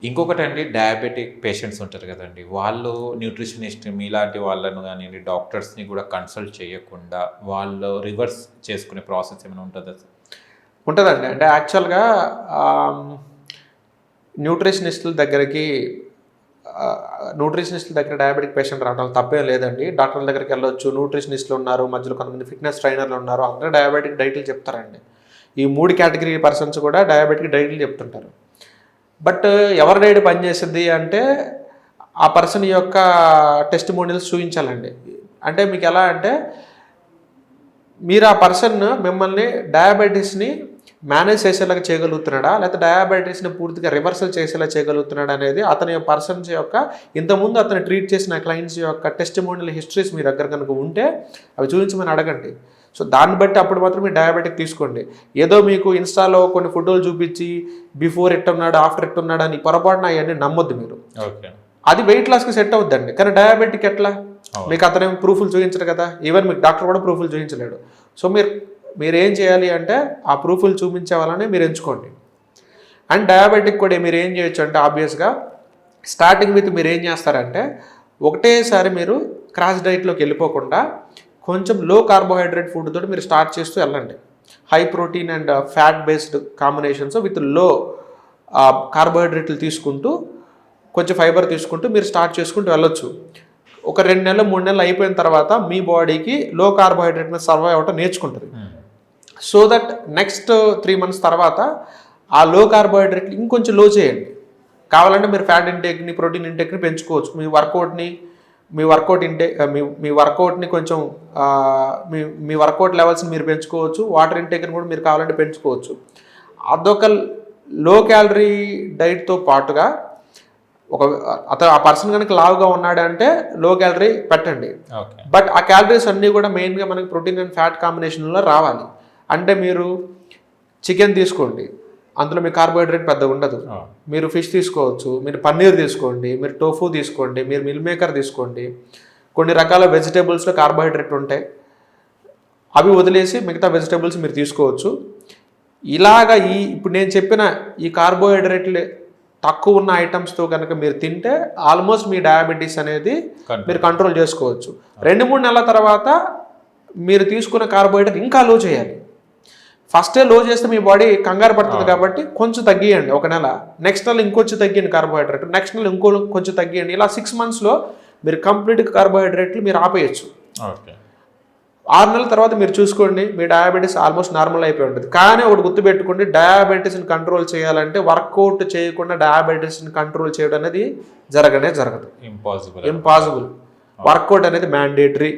ఇంకొకటండి diabetic patients ఉంటారు కదండీ! వాళ్ళు న్యూట్రిషనిస్ట్ మీలాంటి వాళ్ళను గానియండి, డాక్టర్స్‌ని గూడా కన్సల్ట్ చేయకుండా వాళ్ళు రివర్స్ చేసుకునే ప్రాసెస్ ఏమైనా ఉంటదా సార్? ఉంటదండి. అంటే యాక్చువల్‌గా ఆహ్, న్యూట్రిషనిస్టుల దగ్గరికి న్యూట్రిషనిస్టుల దగ్గర డయాబెటిక్ పేషెంట్ రావడంలో తప్పేం లేదండి. డాక్టర్ల దగ్గరికెళ్ళొచ్చు. న్యూట్రిషనిస్టులు ఉన్నారు. మధ్యలో కొంతమంది ఫిట్‌నెస్ ట్రైనర్లు ఉన్నారు. అందరూ డయాబెటిక్ డైట్‌లు చెప్తారండి. ఈ 3 కేటగిరీ పర్సన్స్ కూడా డయాబెటిక్ డైట్‌లు చెప్తుంటారు. బట్ ఎవరి డైట్ పనిచేసిద్ది అంటే ఆ పర్సన్ యొక్క టెస్టిమోనియల్స్ చూయించాలండి. అంటే మీకెలా అంటే మీరు ఆ పర్సన్ మిమ్మల్ని డయాబెటీస్‌ని మేనేజ్ చేసేలాగా చేయగలుగుతున్నాడా? లేకపోతే డయాబెటీస్‌ని పూర్తిగా రివర్సల్ చేసేలా చేయగలుగుతున్నాడా అనేది అతని పర్సన్స్ యొక్క ఇంతకుముందు అతను ట్రీట్ చేసిన క్లయింట్స్ యొక్క టెస్టిమోనియల్ హిస్టరీస్ మీ దగ్గర కనుక ఉంటే అవి చూపించమని అడగండి. సో దాన్ని బట్టి అప్పుడు మాత్రం మీరు డయాబెటిక్ తీసుకోండి. ఏదో మీకు ఇన్‌స్టాలో కొన్ని ఫోటోలు చూపించి బిఫోర్ ఎట్టున్నాడు, ఆఫ్టర్ ఎట్టున్నాడు అని పొరపాటున అయన్నీ నమ్మొద్దు మీరు. ఓకే. అది వెయిట్ లాస్‌కి సెట్ అవుద్దండి. కానీ డయాబెటిక్ ఎట్లా? మీకు అతనేం ప్రూఫ్‌లు చూయించడు కదా! ఈవెన్ మీకు డాక్టర్ కూడా ప్రూఫ్‌లు చూయించలేడు. సో మీరేం చేయాలి అంటే ఆ ప్రూఫ్‌లు చూపించే వాళ్ళని మీరు ఎంచుకోండి. అండ్ డయాబెటిక్ కూడా మీరు ఏం చేయొచ్చు అంటే ఆబ్వియస్‌గా స్టార్టింగ్ విత్ మీరు ఏం చేస్తారంటే ఒకటేసారి మీరు క్రాష్ డైట్‌లోకి వెళ్ళిపోకుండా కొంచెం లో కార్బోహైడ్రేట్ ఫుడ్ తోటి మీరు స్టార్ట్ చేస్తూ వెళ్ళండి. High protein and fat based combinations with లో కార్బోహైడ్రేట్లు తీసుకుంటూ కొంచెం ఫైబర్ తీసుకుంటూ మీరు స్టార్ట్ చేసుకుంటూ వెళ్ళొచ్చు. ఒక 2 నెలలు 3 నెలలు అయిపోయిన తర్వాత మీ బాడీకి లో కార్బోహైడ్రేట్ మీద సర్వైవ్ అవ్వటం నేర్చుకుంటుంది. సో దట్ నెక్స్ట్ 3 మంత్స్ తర్వాత ఆ లో కార్బోహైడ్రేట్లు ఇంకొంచెం లో చేయండి. కావాలంటే మీరు ఫ్యాట్ ఇంటేక్ని ప్రోటీన్ ఇంటేక్ని పెంచుకోవచ్చు. మీ వర్కౌట్ని కొంచెం మీ వర్కౌట్ లెవెల్స్ని మీరు పెంచుకోవచ్చు. వాటర్ ఇంటేక్ని కూడా మీరు కావాలంటే పెంచుకోవచ్చు. అదొక లో క్యాలరీ డైట్తో పాటుగా ఆ పర్సన్ కనుక లావుగా ఉన్నాడంటే లో క్యాలరీ పెట్టండి. బట్ ఆ క్యాలరీస్ అన్నీ కూడా మెయిన్గా మనకి ప్రోటీన్ అండ్ ఫ్యాట్ కాంబినేషన్లో రావాలి. అంటే మీరు చికెన్ తీసుకోండి, అందులో మీ కార్బోహైడ్రేట్ పెద్దగా ఉండదు. మీరు ఫిష్ తీసుకోవచ్చు, మీరు పన్నీర్ తీసుకోండి, మీరు టోఫు తీసుకోండి, మీరు మిల్ మేకర్ తీసుకోండి. కొన్ని రకాల వెజిటేబుల్స్లో కార్బోహైడ్రేట్ ఉంటాయి, అవి వదిలేసి మిగతా వెజిటేబుల్స్ మీరు తీసుకోవచ్చు. ఇలాగా ఇప్పుడు నేను చెప్పిన ఈ కార్బోహైడ్రేట్లు తక్కువ ఉన్న ఐటమ్స్తో కనుక మీరు తింటే ఆల్మోస్ట్ మీ డయాబెటీస్ అనేది మీరు కంట్రోల్ చేసుకోవచ్చు. 2-3 నెలల తర్వాత మీరు తీసుకున్న కార్బోహైడ్రేట్ ఇంకా లో చేయాలి. ఫస్టే లో చేస్తే మీ బాడీ కంగారు పడుతుంది కాబట్టి కొంచెం తగ్గియండి ఒక నెల. నెక్స్ట్ నెల ఇంకొంచెం తగ్గియండి కార్బోహైడ్రేట్. నెక్స్ట్ నెల కొంచెం తగ్గియండి. ఇలా 6 మంత్స్లో మీరు కంప్లీట్గా కార్బోహైడ్రేట్లు మీరు ఆపేయచ్చు. 6 నెలల తర్వాత మీరు చూసుకోండి, మీ డయాబెటీస్ ఆల్మోస్ట్ నార్మల్ అయిపోయి ఉంటుంది. కానీ ఒకటి గుర్తుపెట్టుకోండి, డయాబెటీస్ని కంట్రోల్ చేయాలంటే వర్కౌట్ చేయకుండా డయాబెటీస్ని కంట్రోల్ చేయడం అనేది జరగదు. ఇంపాసిబుల్. వర్కౌట్ అనేది మ్యాండేటరీ.